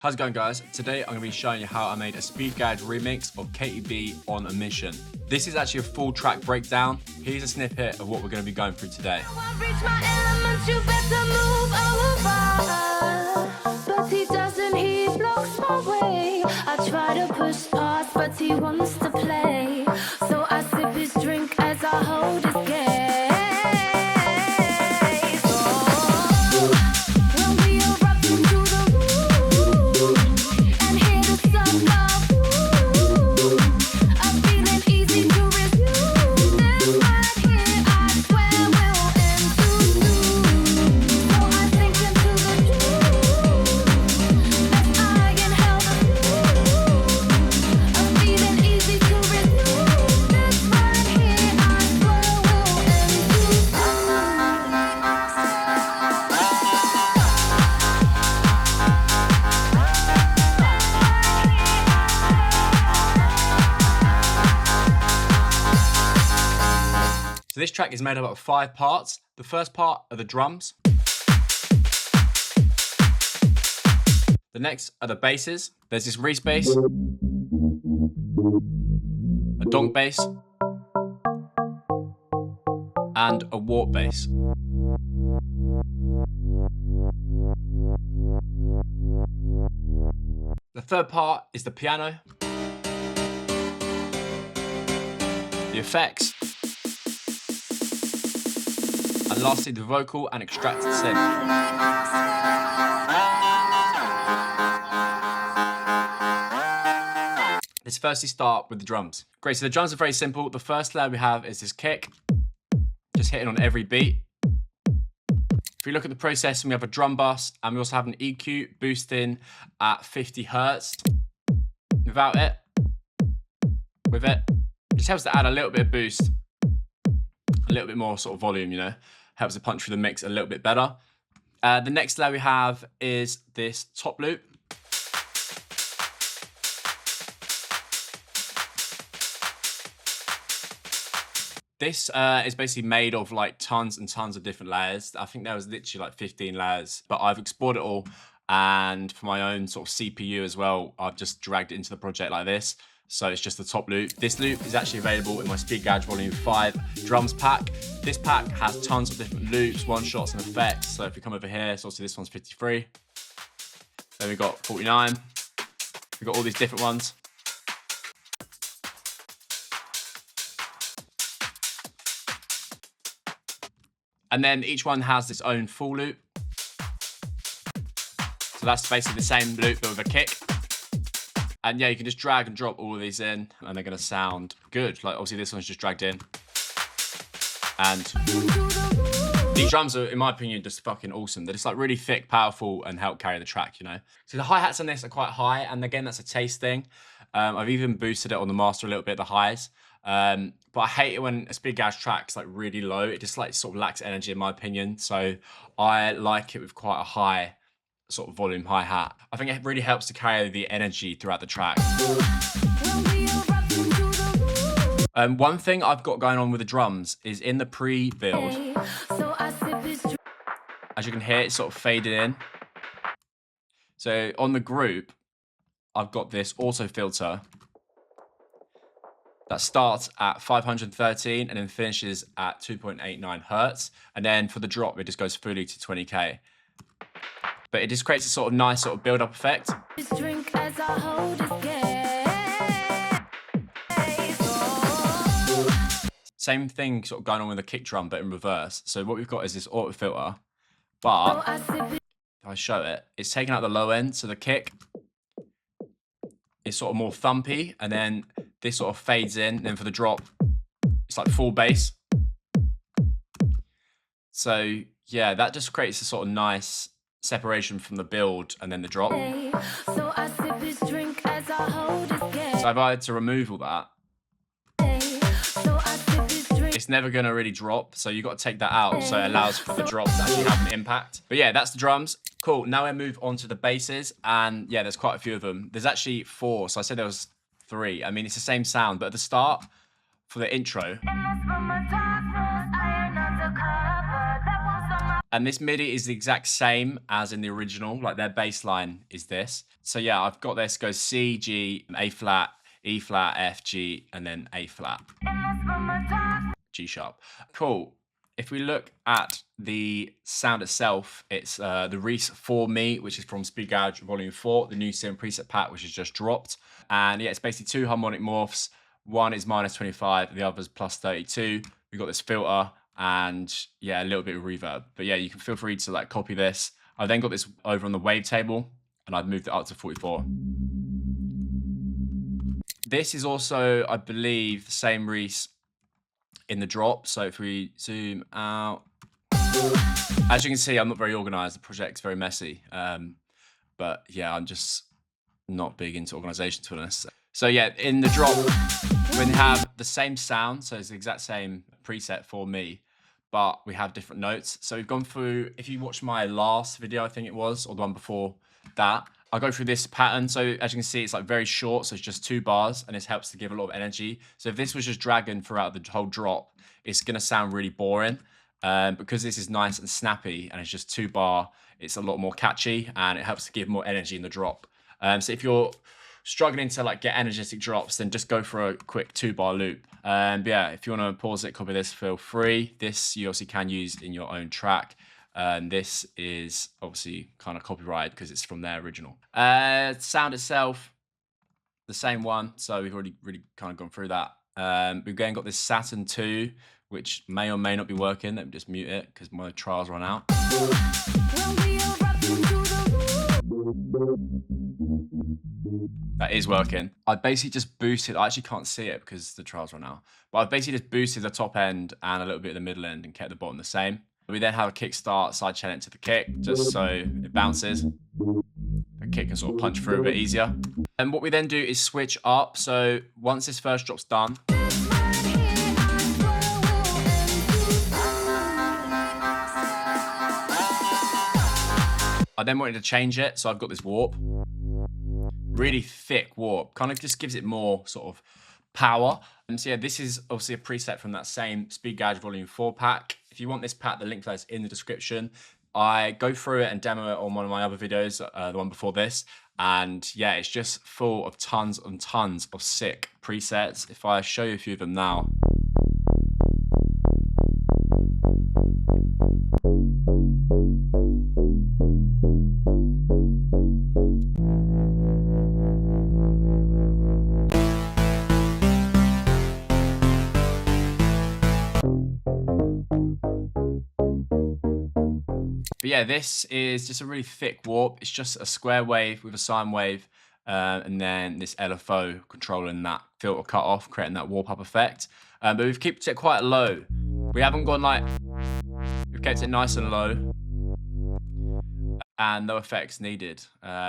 How's it going, guys? Today I'm going to be showing you how I made a speed garage remix of KTB on a Mission. This is actually a full track breakdown. Here's a snippet of what we're going to be going through today. But he doesn't, he blocks my way. I try to push past, but he wants to play. So I sip his drink as I hold his gaze. When we erupt into the room and hear the sun go, I'm feeling easy to resume. This right here, I swear will end too soon. So I sink into the as I inhale the fume. I'm feeling easy to resume. This right here, I swear will end too So this track is made up of 5 parts. The first part are the drums. The next are the basses. There's this Reese bass, a donk bass, and a warp bass. The third part is the piano, the effects, and lastly the vocal and extracted synth. Let's firstly start with the drums. Great, so the drums are very simple. The first layer we have is this kick, just hitting on every beat. If we look at the process, we have a drum bus, and we also have an EQ boosting at 50 Hertz. Without it, with it, just helps to add a little bit of boost, a little bit more sort of volume, you know, helps to punch through the mix a little bit better. The next layer we have is this top loop. This is basically made of like tons and tons of different layers. I think there was literally like 15 layers, but I've exported it all. And for my own sort of CPU as well, I've just dragged it into the project like this. So it's just the top loop. This loop is actually available in my Speed Garage Volume 5 drums pack. This pack has tons of different loops, one-shots and effects. So if we come over here, so obviously this one's 53. Then we got 49. We've got all these different ones. And then each one has its own full loop. So that's basically the same loop but with a kick. And yeah, you can just drag and drop all of these in and they're gonna sound good. Like obviously this one's just dragged in. And these drums are, in my opinion, just fucking awesome. They're just like really thick, powerful, and help carry the track, you know? So the hi-hats on this are quite high, and again, that's a taste thing. I've even boosted it on the master a little bit, the highs. But I hate it when a Speed Garage track's like really low. It just like sort of lacks energy in my opinion. So I like it with quite a high sort of volume hi-hat. I think it really helps to carry the energy throughout the track. One thing I've got going on with the drums is in the pre-build, as you can hear, it's sort of faded in. So on the group, I've got this auto filter that starts at 513 and then finishes at 2.89 Hertz. And then for the drop, it just goes fully to 20K. But it just creates a sort of nice sort of build-up effect. Same thing sort of going on with the kick drum, but in reverse. So what we've got is this auto filter, but if I show it, it's taking out the low end. So the kick is sort of more thumpy, and then this sort of fades in. And then for the drop, it's like full bass. So yeah, that just creates a sort of nice separation from the build and then the drop. So if I had to remove all that, it's never going to really drop, so you've got to take that out so it allows for the drop to actually have an impact. But yeah, that's the drums. Cool, now we move on to the basses, and yeah, there's quite a few of them. There's actually 4, so I said there was 3. I mean, it's the same sound, but at the start, for the intro, And this MIDI is the exact same as in the original, like their bass line is this. So yeah, I've got this, goes C, G, A flat, E flat, F, G, and then A flat, G sharp. Cool. If we look at the sound itself, it's the Reese For Me, which is from Speed Gouge Volume 4, the new sim preset pack, which has just dropped. And yeah, it's basically 2 harmonic morphs. One is -25, the other's +32. We've got this filter and yeah, a little bit of reverb. But yeah, you can feel free to like copy this. I've then got this over on the wavetable and I've moved it up to 44. This is also, I believe, the same Reese in the drop. So if we zoom out, as you can see, I'm not very organized. The project's very messy. But yeah, I'm just not big into organization, to be honest. So yeah, in the drop, we have the same sound. So it's the exact same preset for me, but we have different notes. So we've gone through, if you watch my last video, I think it was, or the one before that, I'll go through this pattern. So as you can see, it's like very short. So it's just 2 bars and this helps to give a lot of energy. So if this was just dragging throughout the whole drop, it's going to sound really boring. Because this is nice and snappy and it's just 2 bar, it's a lot more catchy and it helps to give more energy in the drop. So if you're struggling to like get energetic drops, then just go for a quick 2 bar loop. But yeah, if you want to pause it, copy this, feel free. This you obviously can use in your own track. This is obviously kind of copyrighted because it's from their original. Sound itself, the same one. So we've already really kind of gone through that. We've again got this Saturn 2, which may or may not be working. Let me just mute it because my trials run out. That is working. I basically just boosted, I actually can't see it because the trials run out, but I've basically just boosted the top end and a little bit of the middle end and kept the bottom the same. We then have a kick start, side chain it to the kick, just so it bounces. The kick can sort of punch through a bit easier. And what we then do is switch up. So once this first drop's done, I then wanted to change it. So I've got this warp, really thick warp, kind of just gives it more sort of power. And so yeah, this is obviously a preset from that same Speed Gouge Volume 4 pack. If you want this pack, the link for that is in the description. I go through it and demo it on one of my other videos, the one before this. And yeah, it's just full of tons and tons of sick presets. If I show you a few of them now. But yeah, this is just a really thick warp. It's just a square wave with a sine wave, and then this LFO controlling that filter cut off, creating that warp up effect. But we've kept it quite low. We haven't gone like, we've kept it nice and low, and no effects needed.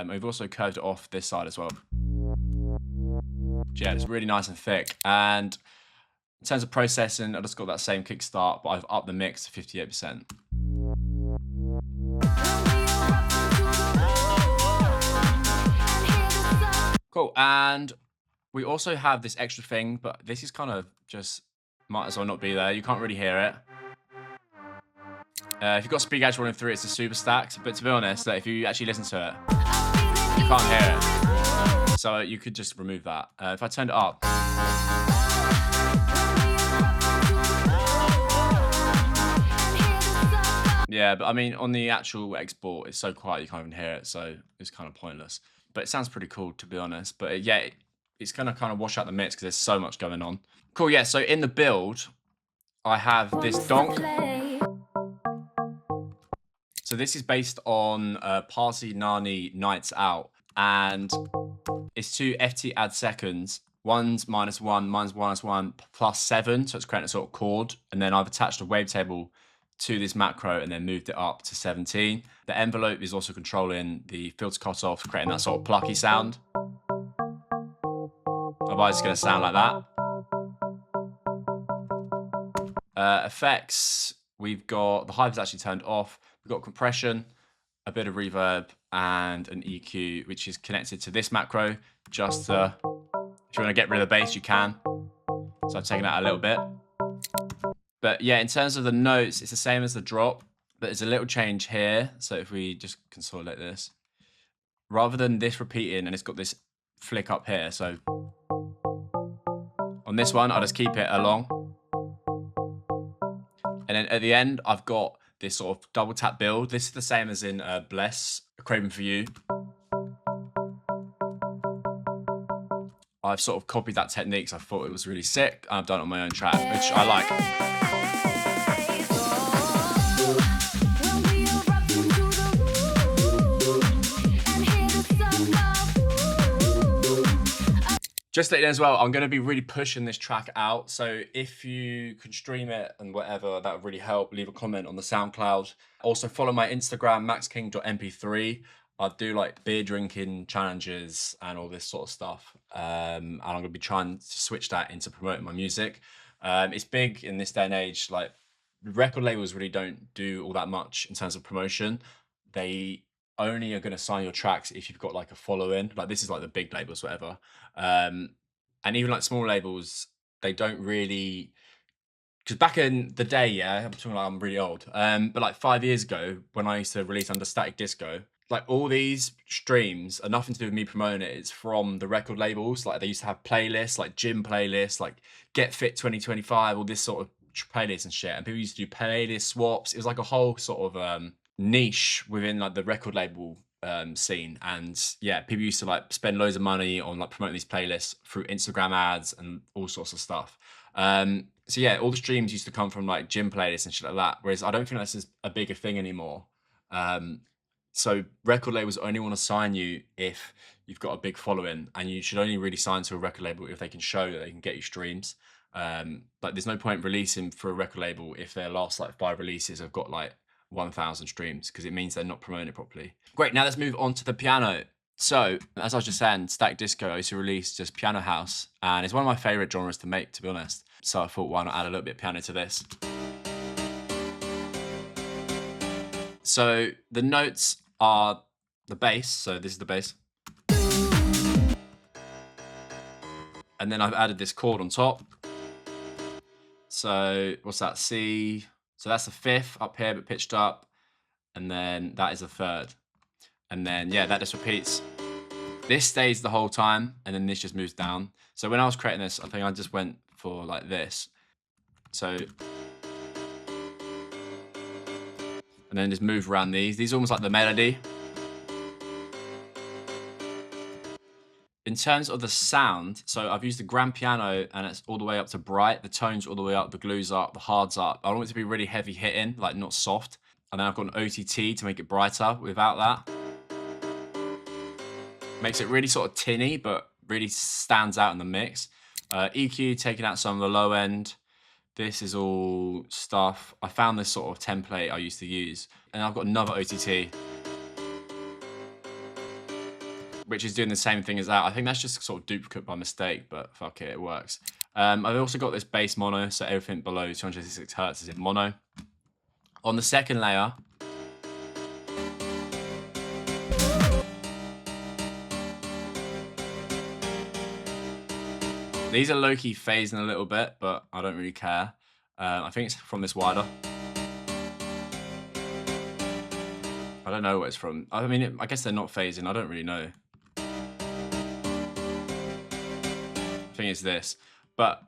We've also curved it off this side as well. Yeah, it's really nice and thick. And in terms of processing, I just got that same kickstart, but I've upped the mix to 58%. Cool, and we also have this extra thing, but this is kind of just, might as well not be there. You can't really hear it. If you've got Speed Gouge Volume 3, it's a super stacked, but to be honest, if you actually listen to it, you can't hear it. So you could just remove that. If I turned it up. Yeah, but I mean, on the actual export, it's so quiet you can't even hear it, so it's kind of pointless. But it sounds pretty cool, to be honest. But yeah, it's going to kind of wash out the mix because there's so much going on. Cool, yeah, so in the build, I have this donk. So this is based on Parsi Nani Nights Out. And it's 2 FT add seconds. One's -1, mine's -1, +7. So it's creating a sort of chord. And then I've attached a wavetable to this macro and then moved it up to 17. The envelope is also controlling the filter cutoff, creating that sort of plucky sound. Otherwise it's going to sound like that. Effects, we've got, the hype is actually turned off. We've got compression, a bit of reverb, and an EQ, which is connected to this macro. Just if you want to get rid of the bass, you can. So I've taken out a little bit. But yeah, in terms of the notes, it's the same as the drop, But there's a little change here. So if we just consolidate this, rather than this repeating and it's got this flick up here. So on this one, I'll just keep it along. And then at the end, I've got this sort of double tap build. This is the same as in Bless, Craving for You. I've sort of copied that technique, so I thought it was really sick. I've done it on my own track, which I like. Just to let you know as well, I'm going to be really pushing this track out. So if you can stream it and whatever, that would really help. Leave a comment on the SoundCloud. Also follow my Instagram, maxking.mp3. I do like beer drinking challenges and all this sort of stuff. And I'm going to be trying to switch that into promoting my music. It's big in this day and age. Like record labels really don't do all that much in terms of promotion. They only are going to sign your tracks if you've got like a following. Like this is like the big labels, whatever. And even like small labels, they don't really, because back in the day, yeah, I'm talking like I'm really old. But like 5 years ago, when I used to release under Static Disco, like all these streams are nothing to do with me promoting it. It's from the record labels. Like they used to have playlists, like gym playlists, like Get Fit 2025, all this sort of playlists and shit. And people used to do playlist swaps. It was like a whole sort of niche within like the record label scene. And yeah, people used to like spend loads of money on like promoting these playlists through Instagram ads and all sorts of stuff. So yeah, all the streams used to come from like gym playlists and shit like that. Whereas I don't think that's a bigger thing anymore. So record labels only want to sign you if you've got a big following, and you should only really sign to a record label if they can show that they can get you streams. Like there's no point releasing for a record label if their last like 5 releases have got like 1,000 streams, because it means they're not promoting it properly. Great, now let's move on to the piano. So as I was just saying, Static Disco, I used to release just piano house, and it's one of my favorite genres to make, to be honest. So I thought, why not add a little bit of piano to this? So the notes are the bass. So this is the bass. And then I've added this chord on top. So what's that? C. So that's the 5th up here, but pitched up. And then that is the 3rd. And then, yeah, that just repeats. This stays the whole time, and then this just moves down. So when I was creating this, I think I just went for like this. So, and then just move around these. These are almost like the melody. In terms of the sound, so I've used the grand piano and it's all the way up to bright. The tones all the way up, the glues up, the hards up. I want it to be really heavy hitting, like not soft. And then I've got an OTT to make it brighter without that. Makes it really sort of tinny, but really stands out in the mix. EQ, taking out some of the low end. This is all stuff. I found this sort of template I used to use. And I've got another OTT, which is doing the same thing as that. I think that's just sort of duplicate by mistake, but fuck it, it works. I've also got this bass mono, so everything below 266 Hertz is in mono. On the second layer, these are low-key phasing a little bit, but I don't really care. I think it's from this wider. I don't know what it's from. I mean, I guess they're not phasing. I don't really know. I think it's this. But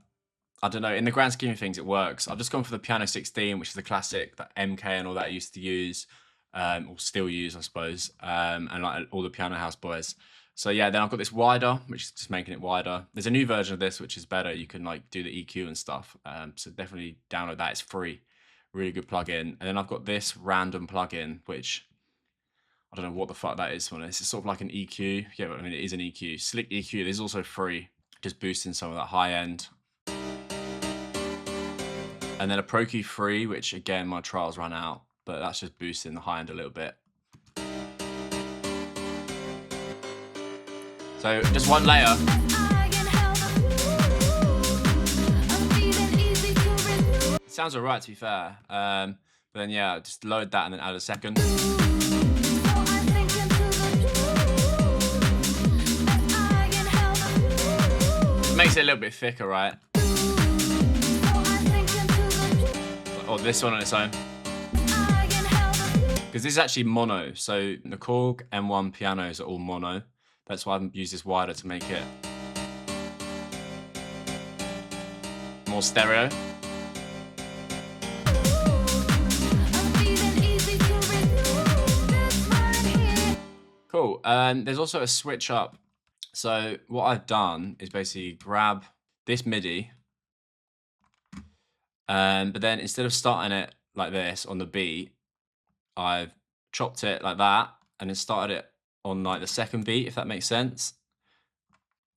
I don't know. In the grand scheme of things, it works. I've just gone for the Piano 16, which is the classic that MK and all that used to use, or still use, I suppose, and like all the piano house boys. So yeah, then I've got this wider, which is just making it wider. There's a new version of this, which is better. You can like do the EQ and stuff. So definitely download that. It's free. Really good plugin. And then I've got this random plugin, which I don't know what the fuck that is. It's sort of like an EQ. Yeah, I mean, it is an EQ. Slick EQ. This is also free. Just boosting some of that high end. And then a Pro Key free, which again, my trials ran out, but that's just boosting the high end a little bit. So just one layer. It sounds alright, to be fair. But then yeah, just load that and then add a second. It makes it a little bit thicker, right? Or this one on its own. Because this is actually mono. So the Korg M1 pianos are all mono. That's why I've used this wider to make it more stereo. Cool. And there's also a switch up. So what I've done is basically grab this MIDI, but then instead of starting it like this on the beat, I've chopped it like that and then started it on like the second beat, if that makes sense.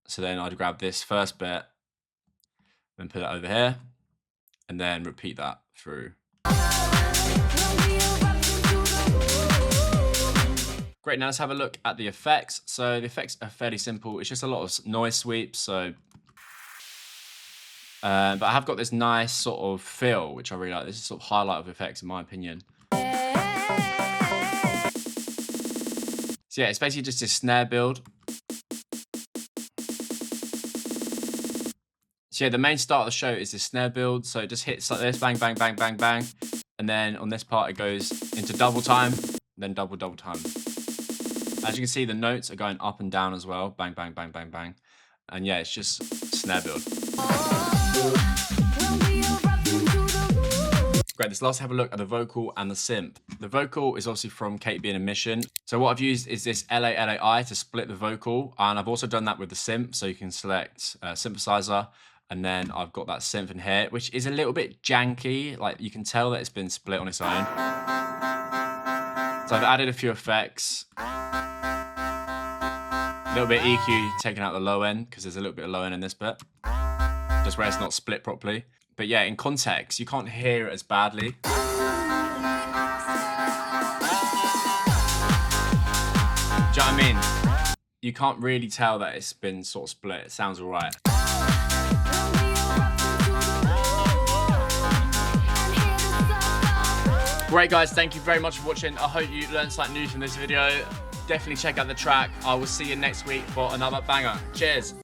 So then I'd grab this first bit, then put it over here, and then repeat that through. Great, now let's have a look at the effects. So the effects are fairly simple. It's just a lot of noise sweeps. So, but I have got this nice sort of feel, which I really like. This is sort of highlight of effects in my opinion. So yeah, it's basically just a snare build. So yeah, the main start of the show is this snare build. So it just hits like this, bang, bang, bang, bang, bang. And then on this part, it goes into double time, then double time. As you can see, the notes are going up and down as well. Bang, bang, bang, bang, bang. And yeah, it's just snare build. Great, let's have a look at the vocal and the synth. The vocal is obviously from Kate Being a Mission. So what I've used is this LA to split the vocal. And I've also done that with the synth. So you can select synthesizer. And then I've got that synth in here, which is a little bit janky. Like you can tell that it's been split on its own. So I've added a few effects. A little bit EQ, taking out the low end, because there's a little bit of low end in this bit. Just where it's not split properly. But yeah, in context, you can't hear it as badly. Do you know what I mean? You can't really tell that it's been sort of split. It sounds all right. Great guys, thank you very much for watching. I hope you learned something new from this video. Definitely check out the track. I will see you next week for another banger. Cheers.